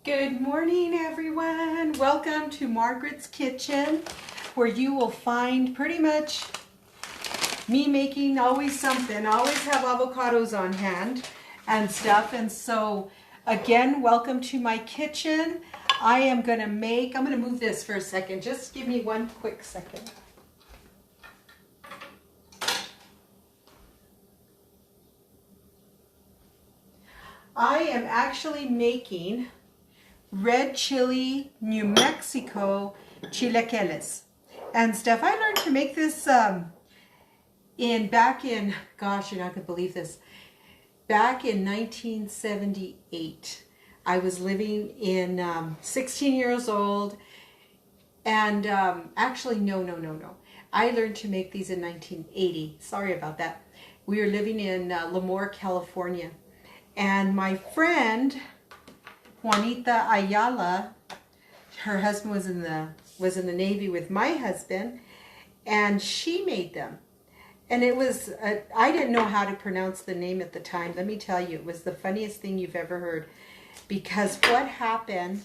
Good morning, everyone. Welcome to Margaret's Kitchen, where you will find pretty much me making always something. I always have avocados on hand and stuff. And so, again, welcome to my kitchen. I'm going to move this for a second. Just give me one quick second. I am actually making red chili New Mexico chilaquiles and stuff. I learned to make this back in, gosh, you're not gonna believe this, back in 1978. I was living in 16 years old, and actually no, I learned to make these in 1980. Sorry about that. We were living in Lemoore, California, and my friend Juanita Ayala, her husband was in the Navy with my husband, and she made them. And it was, I didn't know how to pronounce the name at the time. Let me tell you, it was the funniest thing you've ever heard. Because what happened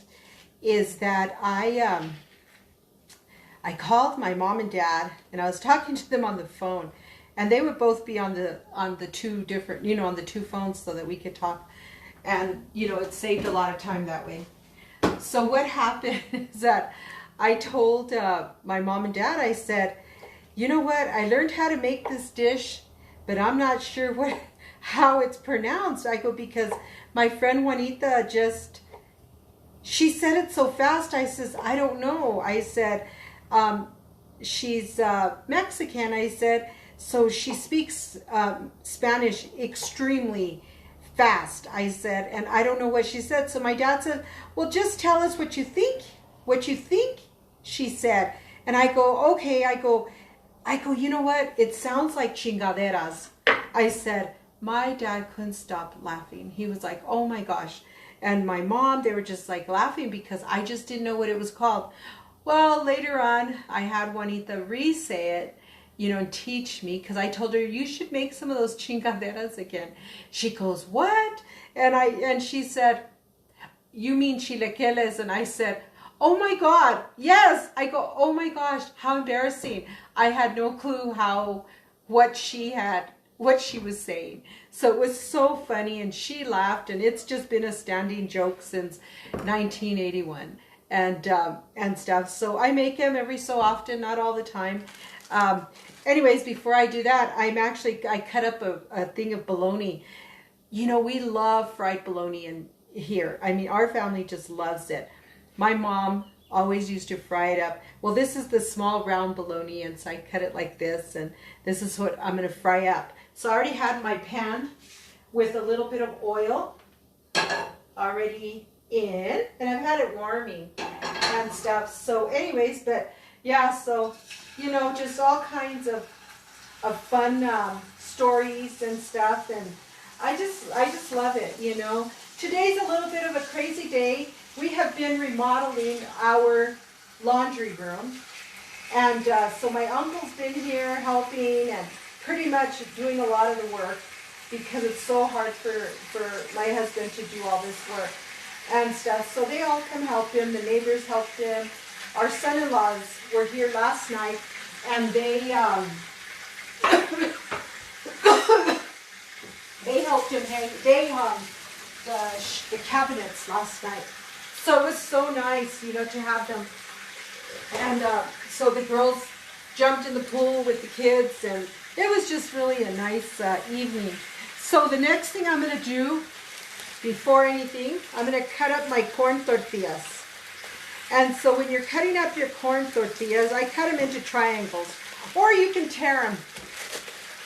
is that I called my mom and dad, and I was talking to them on the phone, and they would both be on the two different, on the two phones so that we could talk. And, it saved a lot of time that way. So what happened is that I told my mom and dad, I said, you know what, I learned how to make this dish, but I'm not sure how it's pronounced. I go, because my friend Juanita she said it so fast. I says, I don't know. I said, she's Mexican. I said, so she speaks Spanish extremely fast, I said, and I don't know what she said. So my dad said, well, just tell us what you think, she said. And I go, okay. I go, you know what? It sounds like chingaderas. I said, my dad couldn't stop laughing. He was like, oh my gosh. And my mom, they were just like laughing because I just didn't know what it was called. Well, later on, I had Juanita re-say it, and teach me, because I told her, you should make some of those chingaderas again. She goes, what? And she said, you mean chilequeles? And I said, oh my God, yes. I go, oh my gosh, how embarrassing. I had no clue what she was saying. So it was so funny, and she laughed, and it's just been a standing joke since 1981 and stuff. So I make them every so often, not all the time. Anyways, before I do that, I cut up a thing of bologna. We love fried bologna in here. I mean, our family just loves it. My mom always used to fry it up. Well, this is the small round bologna, and so I cut it like this, and this is what I'm going to fry up. So I already had my pan with a little bit of oil already in, and I've had it warming and stuff. So anyways, but yeah, so just all kinds of fun stories and stuff, and I just love it. Today's a little bit of a crazy day. We have been remodeling our laundry room, and so my uncle's been here helping and pretty much doing a lot of the work, because it's so hard for my husband to do all this work and stuff. So they all come help him. The neighbors helped him. Our son-in-laws were here last night, and they helped him hang. They hung the cabinets last night. So it was so nice, to have them. And so the girls jumped in the pool with the kids, and it was just really a nice evening. So the next thing I'm going to do, before anything, I'm going to cut up my corn tortillas. And so when you're cutting up your corn tortillas, I cut them into triangles, or you can tear them,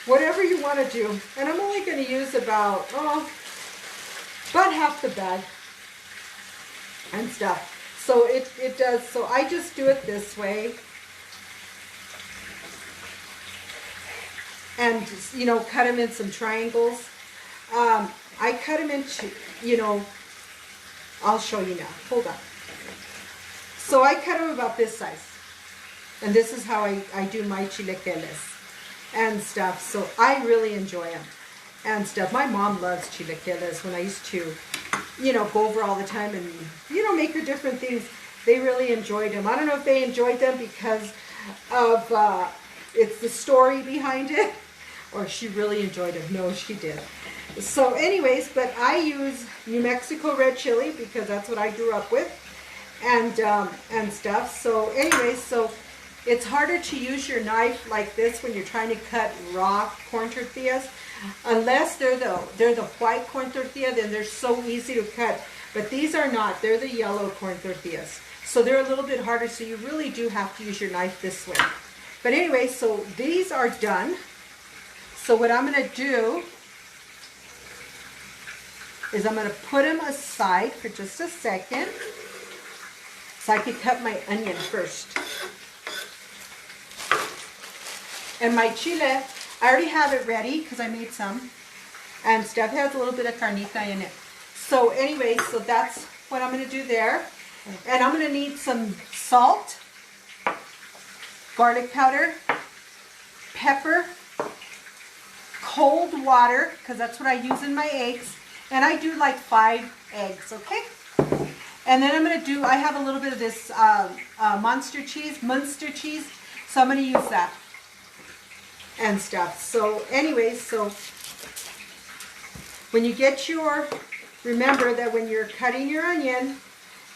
whatever you want to do. And I'm only going to use about half the bag and stuff. So it does, so I just do it this way. And, cut them in some triangles. I cut them into, I'll show you now. Hold on. So I cut them about this size. And this is how I do my chilequeles and stuff. So I really enjoy them and stuff. My mom loves chilequeles. When I used to you know, go over all the time and, you know, make her different things. They really enjoyed them. I don't know if they enjoyed them because of it's the story behind it, or she really enjoyed them. No, she did. So anyways, but I use New Mexico red chili because that's what I grew up with, and stuff. So anyways, so it's harder to use your knife like this when you're trying to cut raw corn tortillas, unless they're the white corn tortilla. Then they're so easy to cut. But these are not. They're the yellow corn tortillas, so they're a little bit harder. So you really do have to use your knife this way. But anyway, so these are done. So what I'm going to do is I'm going to put them aside for just a second so I can cut my onion first. And my chile, I already have it ready because I made some. And stuff has a little bit of carnita in it. So anyway, so that's what I'm going to do there. And I'm going to need some salt, garlic powder, pepper, cold water, because that's what I use in my eggs. And I do like 5 eggs, okay? And then I'm going to do, I have a little bit of this Munster cheese, so I'm going to use that and stuff. So anyways, so when you get your, remember that when you're cutting your onion,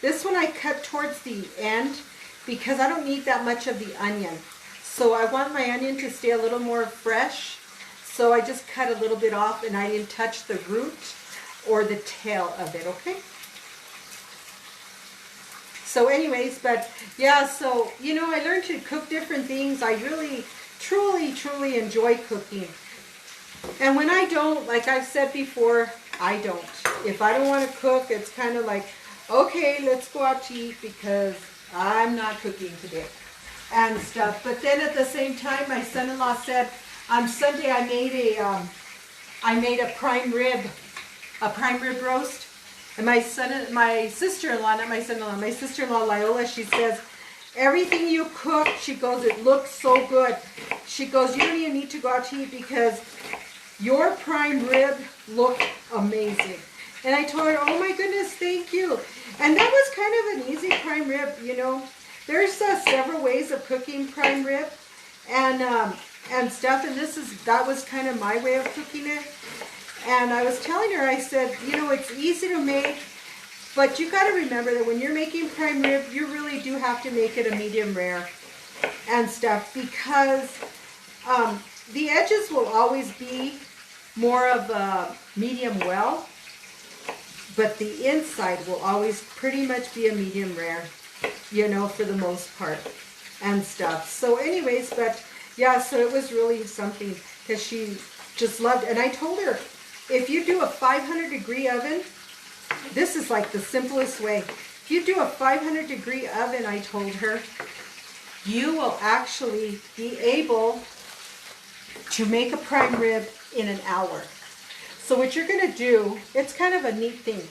this one I cut towards the end because I don't need that much of the onion. So I want my onion to stay a little more fresh. So I just cut a little bit off and I didn't touch the root or the tail of it, okay? So anyways, but yeah, so, you know, I learned to cook different things. I really, truly enjoy cooking. And when I don't, like I've said before, I don't. If I don't want to cook, it's kind of like, okay, let's go out to eat because I'm not cooking today and stuff. But then at the same time, my son-in-law said, on Sunday I made a prime rib roast. And my sister-in-law, not my son-in-law, my sister-in-law Loyola, she says, everything you cook, she goes, it looks so good. She goes, you don't even need to go out to eat because your prime rib looked amazing. And I told her, oh my goodness, thank you. And that was kind of an easy prime rib, you know. There's several ways of cooking prime rib and stuff, and that was kind of my way of cooking it. And I was telling her, I said, you know, it's easy to make, but you got to remember that when you're making prime rib, you really do have to make it a medium rare and stuff because the edges will always be more of a medium well, but the inside will always pretty much be a medium rare, you know, for the most part and stuff. So anyways, but yeah, so it was really something because she just loved it. And I told her, if you do a 500-degree oven, this is like the simplest way. If you do a 500-degree oven, I told her, you will actually be able to make a prime rib in an hour. So what you're going to do, it's kind of a neat thing.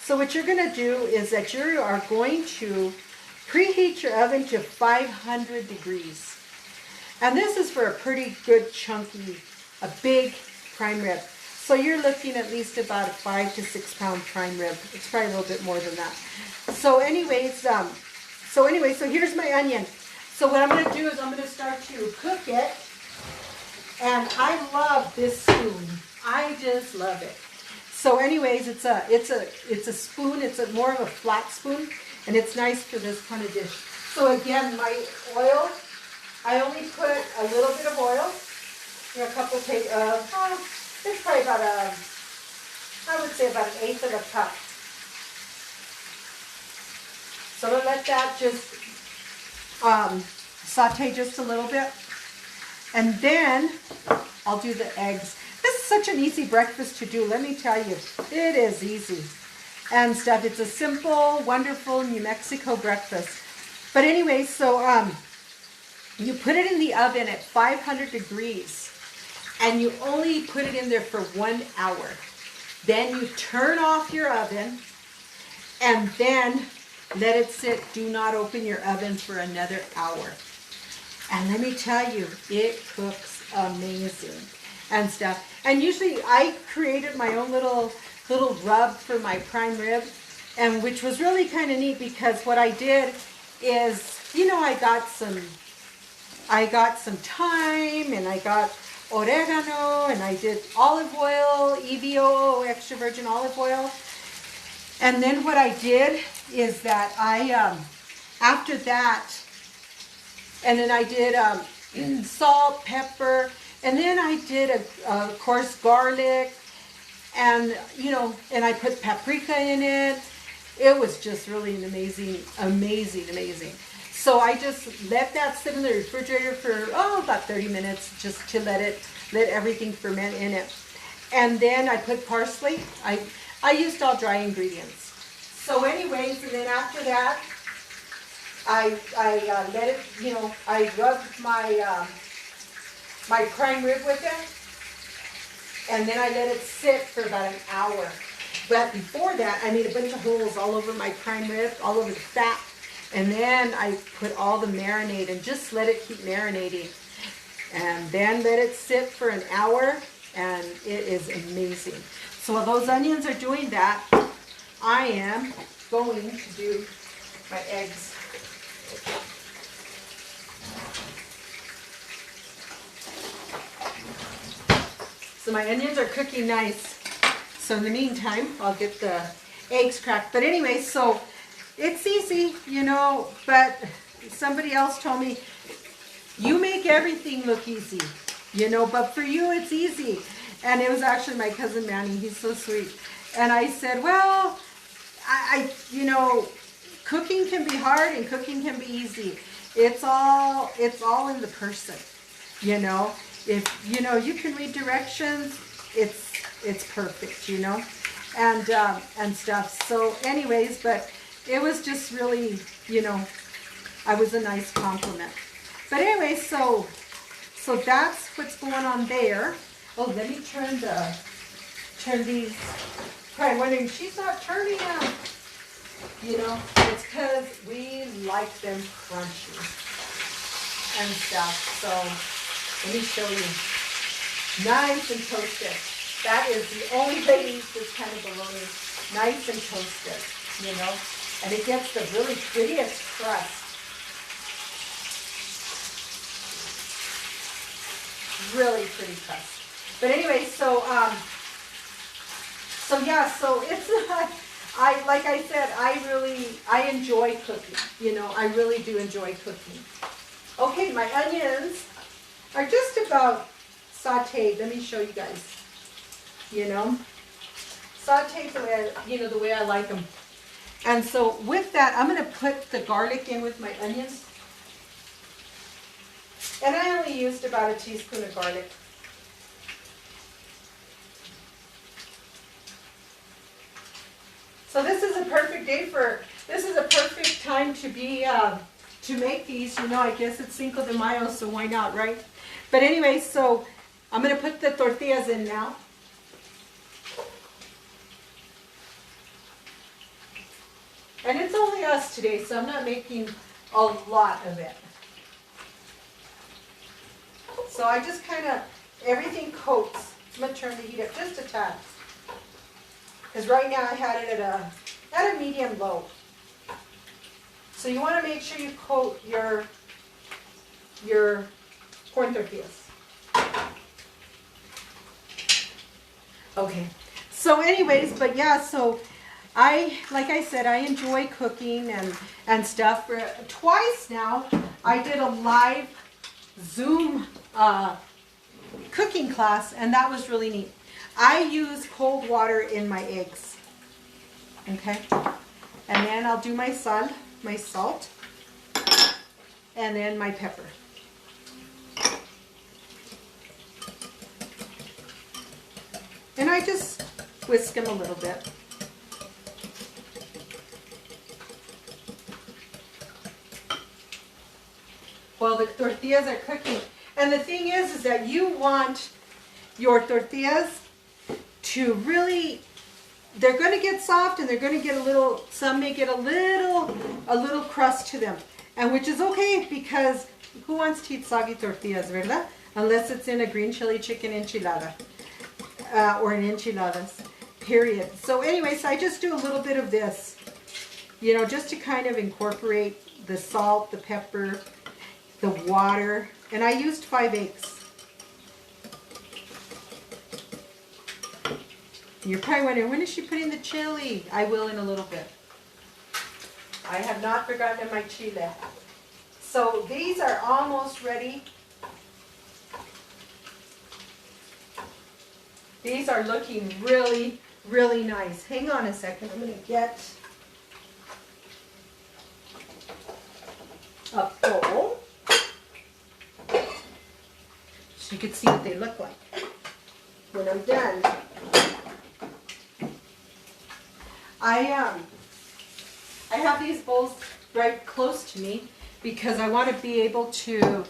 So what you're going to do is that you are going to preheat your oven to 500 degrees. And this is for a pretty good chunky, a big prime rib. So you're looking at least about a 5 to 6 pound prime rib. It's probably a little bit more than that. So anyways, so here's my onion. So what I'm going to do is I'm going to start to cook it. And I love this spoon. I just love it. So anyways, it's a spoon. It's more of a flat spoon, and it's nice for this kind of dish. So again, my oil, I only put a little bit of oil. A couple it's probably about I would say about 1/8 of a cup. So we'll let that just saute just a little bit. And then I'll do the eggs. This is such an easy breakfast to do, let me tell you. It is easy and stuff. It's a simple, wonderful New Mexico breakfast. But anyway, so you put it in the oven at 500 degrees. And you only put it in there for 1 hour. Then you turn off your oven and then let it sit. Do not open your oven for another hour. And let me tell you, it cooks amazing and stuff. And usually I created my own little little rub for my prime rib, and which was really kind of neat because what I did is, you know, I got some thyme and I got oregano and I did olive oil, EVO, extra virgin olive oil. And then what I did is that I, after that, and then I did salt, pepper, and then I did, of course, garlic, and, you know, and I put paprika in it. It was just really an amazing. So I just let that sit in the refrigerator for, about 30 minutes, just to let everything ferment in it. And then I put parsley. I used all dry ingredients. So anyways, and then after that, I let it, you know, I rubbed my my prime rib with it, and then I let it sit for about an hour. But before that, I made a bunch of holes all over my prime rib, all over the fat, and then I put all the marinade and just let it keep marinating, and then let it sit for an hour, and it is amazing. So while those onions are doing that, I am going to do my eggs. So my onions are cooking nice. So in the meantime, I'll get the eggs cracked. But anyway, so it's easy, you know, but somebody else told me, you make everything look easy, you know, but for you it's easy. And it was actually my cousin Manny, he's so sweet. And I said, well, I you know, cooking can be hard and cooking can be easy. It's all in the person, you know. If, you know, you can read directions, it's perfect, you know, and stuff. So anyways, but it was just really, you know, I was a nice compliment. But anyway, so that's what's going on there. Oh, let me turn these. Probably wondering, she's not turning them. You know, it's because we like them crunchy and stuff. So let me show you. Nice and toasted. That is the only way to eat this kind of bologna. Nice and toasted, you know. And it gets the really prettiest crust. Really pretty crust. But anyway, so yeah, so it's like I said, I enjoy cooking. You know, I really do enjoy cooking. Okay, my onions are just about sauteed. Let me show you guys. You know, sauteed the way I like them. And so with that, I'm going to put the garlic in with my onions. And I only used about a teaspoon of garlic. So this is a perfect time to be, to make these. You know, I guess it's Cinco de Mayo, so why not, right? But anyway, so I'm going to put the tortillas in now. And it's only us today, so I'm not making a lot of it. So I just kind of, everything coats. I'm going to turn the heat up just a tad. Because right now I had it at a medium low. So you want to make sure you coat your corn tortillas. Okay. So anyways, but yeah, so like I said, I enjoy cooking and stuff. Twice now, I did a live Zoom cooking class, and that was really neat. I use cold water in my eggs. Okay? And then I'll do my salt, and then my pepper. And I just whisk them a little bit. While the tortillas are cooking. And the thing is that you want your tortillas to really, they're going to get soft and they're going to get a little, some may get a little crust to them. And which is okay, because who wants to eat soggy tortillas, verdad? Unless it's in a green chili chicken enchilada or an enchiladas. period. So anyways, I just do a little bit of this, you know, just to kind of incorporate the salt, the pepper, the water, and I used 5 eggs. You're probably wondering, when is she putting the chili? I will in a little bit. I have not forgotten my chile. So these are almost ready. These are looking really, really nice. Hang on a second. I'm going to get a bowl so you can see what they look like when I'm done. I have these bowls right close to me because I want to be able to,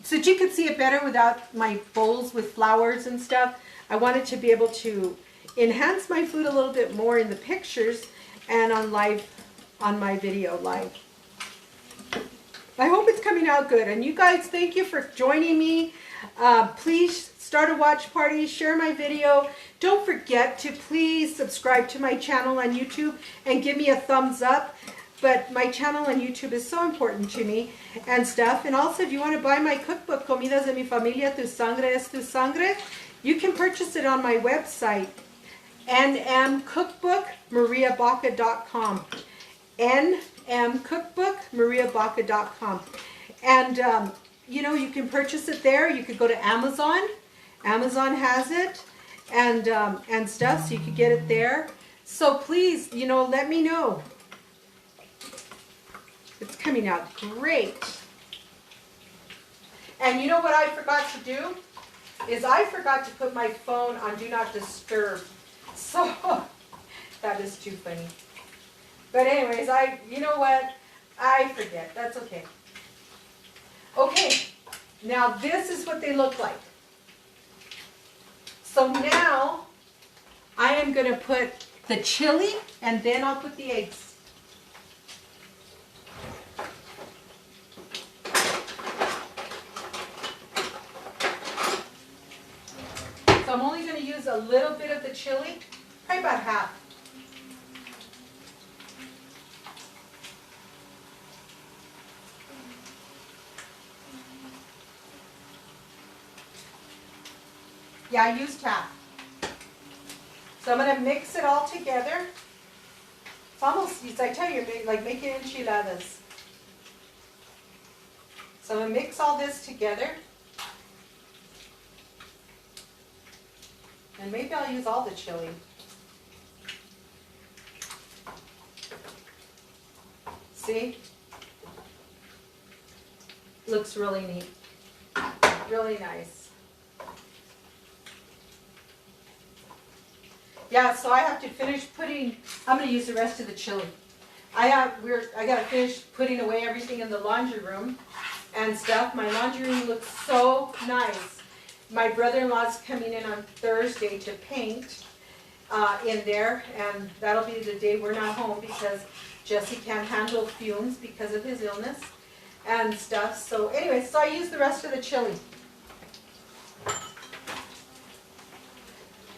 so that you can see it better without my bowls with flowers and stuff. I wanted to be able to enhance my food a little bit more in the pictures and on my video live. I hope it's coming out good. And you guys, thank you for joining me. Please start a watch party, share my video. Don't forget to please subscribe to my channel on YouTube and give me a thumbs up. But my channel on YouTube is so important to me and stuff. And also, if you want to buy my cookbook, Comidas de mi Familia, Tu Sangre es Tu Sangre, you can purchase it on my website, nmcookbookmariabaca.com. nmcookbookmariabaca.com. And, you know, you can purchase it there. You could go to Amazon. Amazon has it and stuff, so you could get it there. So please, you know, let me know. It's coming out great. And you know what I forgot to do? Is I forgot to put my phone on Do Not Disturb. So, that is too funny. But anyways, you know what? I forget. That's okay. Okay, now this is what they look like. So now, I am going to put the chili, and then I'll put the eggs. So I'm only going to use a little bit of the chili, probably about half. Yeah, I used half. So I'm going to mix it all together. It's almost, I tell you, like making enchiladas. So I'm going to mix all this together. And maybe I'll use all the chili. See? Looks really neat. Really nice. Yeah, so I have to finish putting, I'm going to use the rest of the chili. I got to finish putting away everything in the laundry room and stuff. My laundry room looks so nice. My brother-in-law's coming in on Thursday to paint in there, and that'll be the day we're not home because Jesse can't handle fumes because of his illness and stuff. So anyway, so I use the rest of the chili.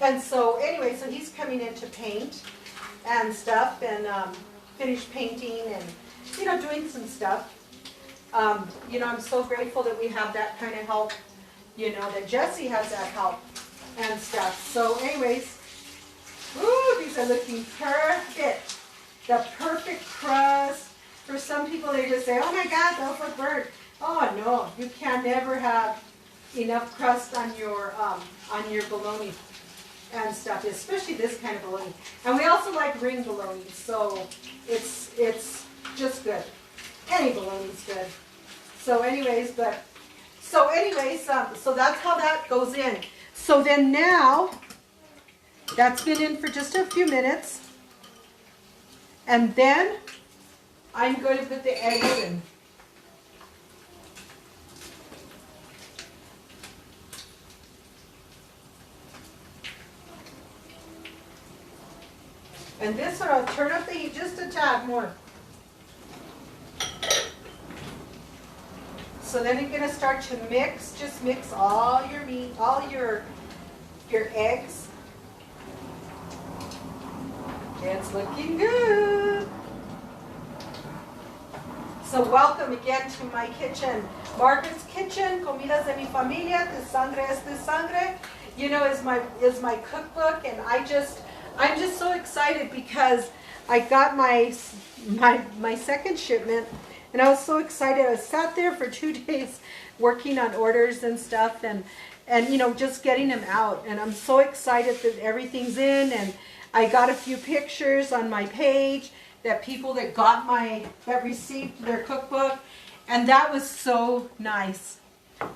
And so anyway, so he's coming in to paint and stuff and finish painting and, you know, doing some stuff. You know, I'm so grateful that we have that kind of help, you know, that Jesse has that help and stuff. So anyways, ooh, these are looking perfect. The perfect crust. For some people, they just say, oh my God, those look burnt. Oh no, you can never have enough crust on your bologna and stuff, especially this kind of bologna. And we also like ring bologna, so it's just good. Any bologna is good. So anyways, so that's how that goes in. So then now, that's been in for just a few minutes. And then I'm going to put the eggs in. And this one, I'll turn up the heat just a tad more. So then you're going to start to mix, just mix all your meat, all your eggs. It's looking good. So welcome again to my kitchen. Margaret's Kitchen, Comidas de mi Familia, Tu Sangre es Tu Sangre, you know, is my cookbook, and I'm just so excited because I got my second shipment, and I was so excited. I sat there for 2 days working on orders and stuff, and you know, just getting them out, and I'm so excited that everything's in, and I got a few pictures on my page that people that received their cookbook, and that was so nice.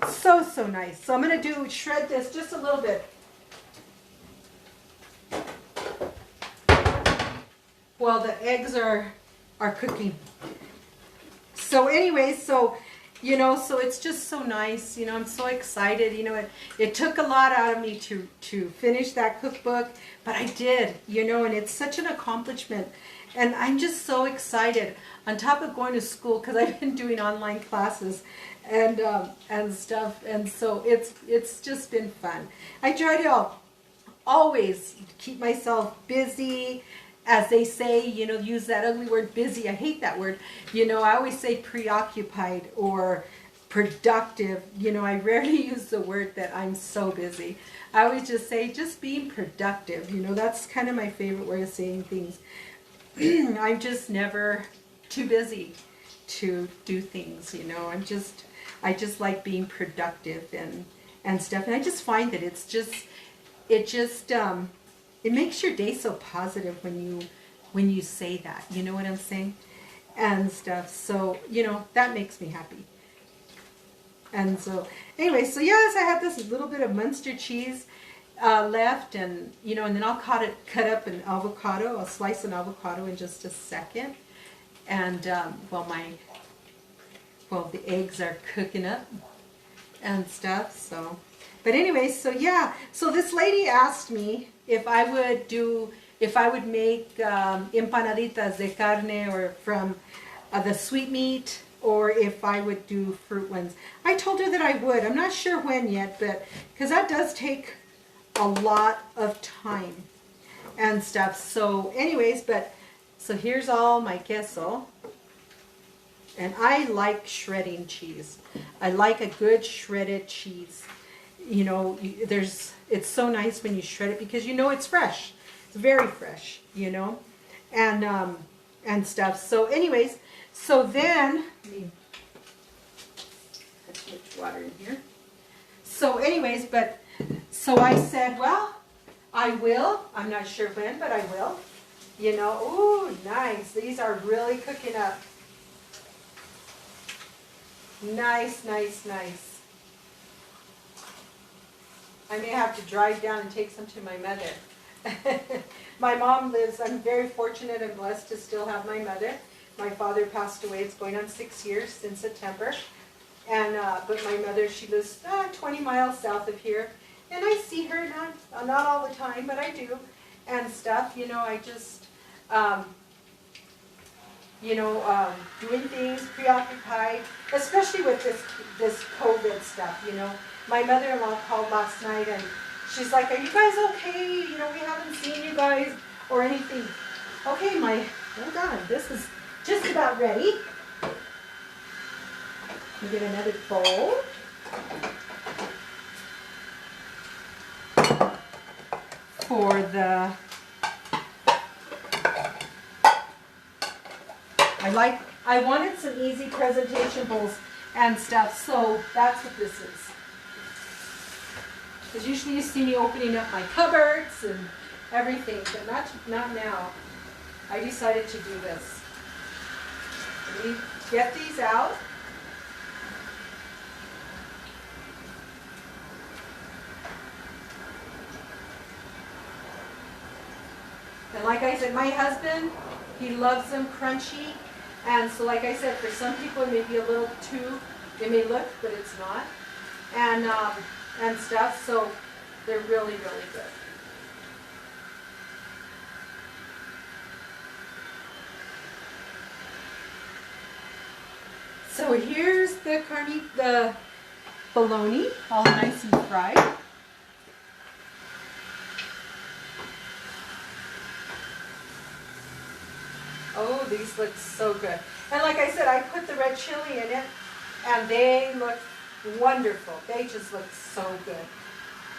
So nice. So I'm going to shred this just a little bit. While the eggs are cooking. So anyway, you know, so it's just so nice. You know, I'm so excited. You know, it took a lot out of me to finish that cookbook, but I did, you know, and it's such an accomplishment. And I'm just so excited. On top of going to school, because I've been doing online classes and stuff, and so it's just been fun. I try to always keep myself busy, as they say, you know, use that ugly word busy. I hate that word. You know, I always say preoccupied or productive. You know, I rarely use the word that I'm so busy. I always just say just being productive. You know, that's kind of my favorite way of saying things. I'm just never too busy to do things, you know. I just like being productive and stuff. And I just find that it makes your day so positive when you say that, you know what I'm saying? And stuff. So, you know, that makes me happy. And so, anyway, so yes, I have this little bit of Munster cheese left, and you know, and then I'll cut up an avocado. I'll slice an avocado in just a second, and the eggs are cooking up and stuff. So, but anyway, so yeah, so this lady asked me if I would make empanaditas de carne, or from the sweetmeat, or if I would do fruit ones. I told her that I would. I'm not sure when yet, but because that does take a lot of time and stuff. So anyways, so here's all my queso, and I like shredding cheese. I like a good shredded cheese. You know, it's so nice when you shred it, because you know it's fresh. It's very fresh, you know, and stuff. So anyways, so then let me put too much water in here. So anyways, so I said, well, I will. I'm not sure when, but I will. You know, ooh, nice. These are really cooking up. Nice, nice, nice. I may have to drive down and take some to my mother. My mom lives, I'm very fortunate and blessed to still have my mother. My father passed away. It's going on 6 years in September. And but my mother, she lives 20 miles south of here. And I see her, not all the time, but I do, and stuff. You know, I just, doing things, preoccupied, especially with this COVID stuff, you know. My mother-in-law called last night, and she's like, are you guys okay? You know, we haven't seen you guys or anything. Okay, hold on, this is just about ready. We get another bowl. I wanted some easy presentation bowls and stuff, so that's what this is. Because usually you see me opening up my cupboards and everything, but not now. I decided to do this. Let me get these out. And like I said, my husband, he loves them crunchy. And so like I said, for some people it may be a little too, it may look, but it's not. And stuff, so they're really, really good. So here's the bologna, all nice and fried. these look so good. And like I said, I put the red chili in it, and they look wonderful. They just look so good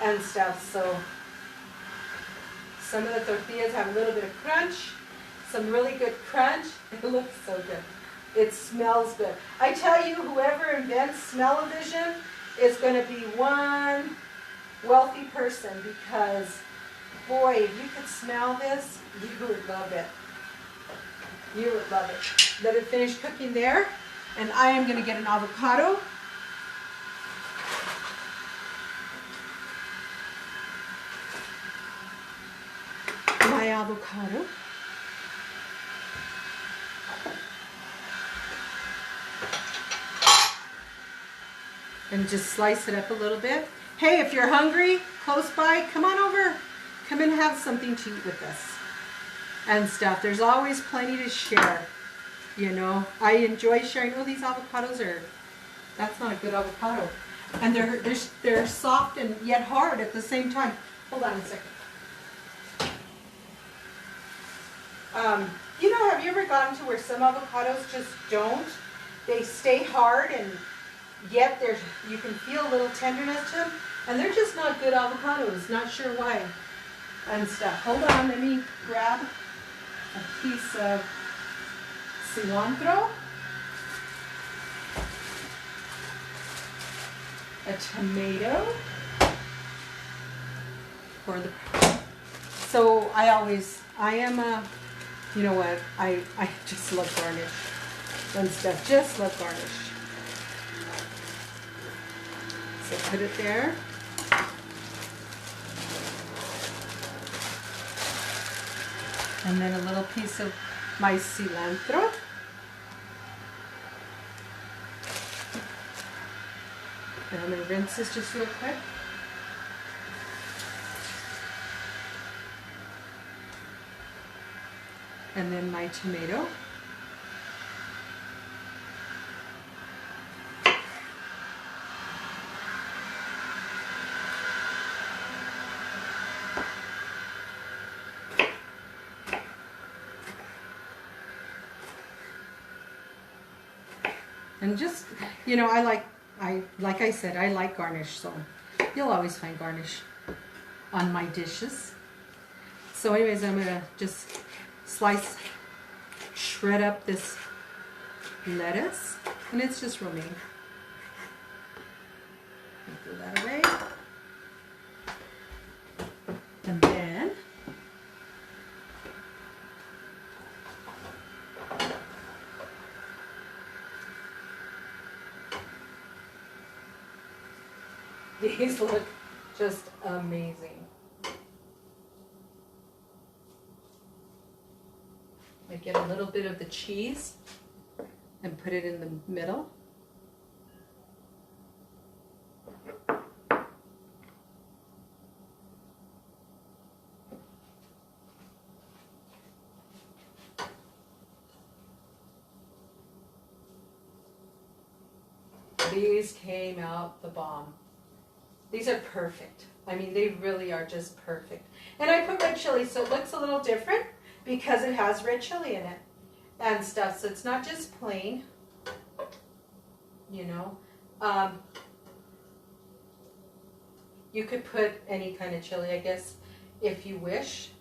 and stuff. So some of the tortillas have a little bit of crunch, some really good crunch. It looks so good. It smells good. I tell you, whoever invents smell-o-vision is going to be one wealthy person, because boy, if you could smell this, you would love it. You would love it. Let it finish cooking there, and I am going to get an avocado. My avocado. And just slice it up a little bit. Hey, if you're hungry, close by, come on over. Come and have something to eat with us and stuff. There's always plenty to share. You know, I enjoy sharing. Oh, these avocados are, that's not a good avocado. And they're soft and yet hard at the same time. Hold on a second. You know, have you ever gotten to where some avocados just don't? They stay hard, and yet you can feel a little tenderness to them, and they're just not good avocados. Not sure why and stuff. Hold on, let me grab a piece of cilantro, a tomato, so I am a, you know what, I just love garnish and stuff, just love garnish. So put it there. And then a little piece of my cilantro. And I'm going to rinse this just real quick. And then my tomato. And just, you know, like I said, I like garnish, so you'll always find garnish on my dishes. So anyways, I'm gonna just shred up this lettuce, and it's just romaine. Throw that away. And then these look just amazing. I get a little bit of the cheese and put it in the middle. These came out the bomb. These are perfect. I mean, they really are just perfect. And I put red chili, so it looks a little different because it has red chili in it and stuff. So it's not just plain, you know. You could put any kind of chili, I guess, if you wish.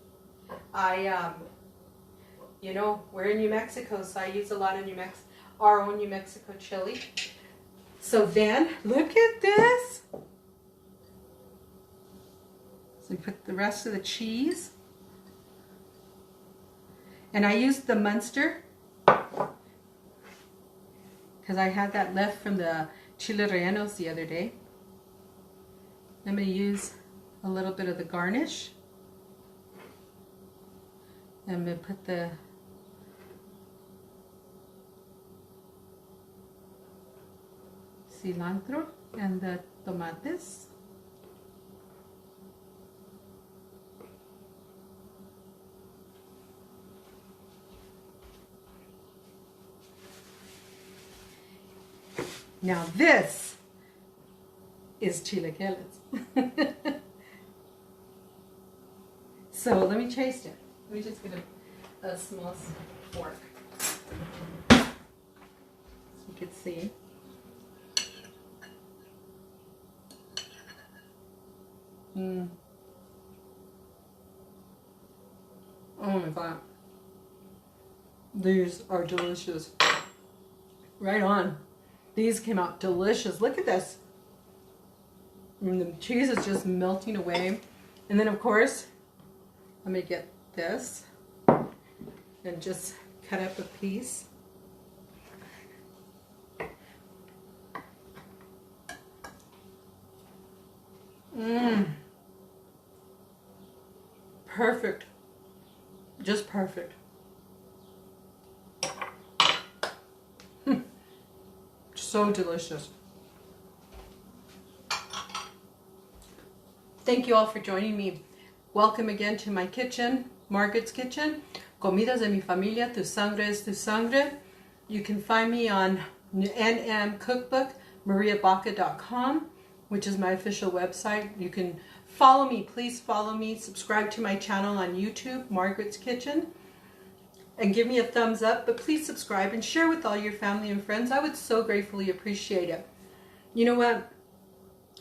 You know, we're in New Mexico, so I use a lot of our own New Mexico chili. So then, look at this. So we put the rest of the cheese. And I used the Munster because I had that left from the chile rellenos the other day. I'm going to use a little bit of the garnish. I'm going to put the cilantro and the tomates. Now this is chilaquiles. So let me taste it. Let me just get a small fork. You can see. Oh my God. These are delicious. Right on. These came out delicious. Look at this. And the cheese is just melting away. And then of course, let me get this and just cut up a piece. Perfect. Just perfect. So delicious. Thank you all for joining me. Welcome again to my kitchen, Margaret's Kitchen. Comidas de mi familia, tu sangre es tu sangre. You can find me on NM Cookbook, mariabaca.com, which is my official website. You can follow me, please follow me. Subscribe to my channel on YouTube, Margaret's Kitchen. And give me a thumbs up, but please subscribe and share with all your family and friends. I would so gratefully appreciate it. You know what?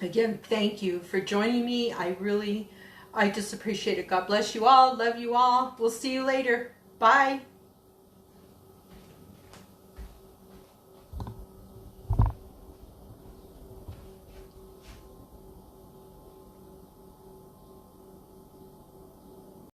Again, thank you for joining me. I just appreciate it. God bless you all. Love you all. We'll see you later. Bye.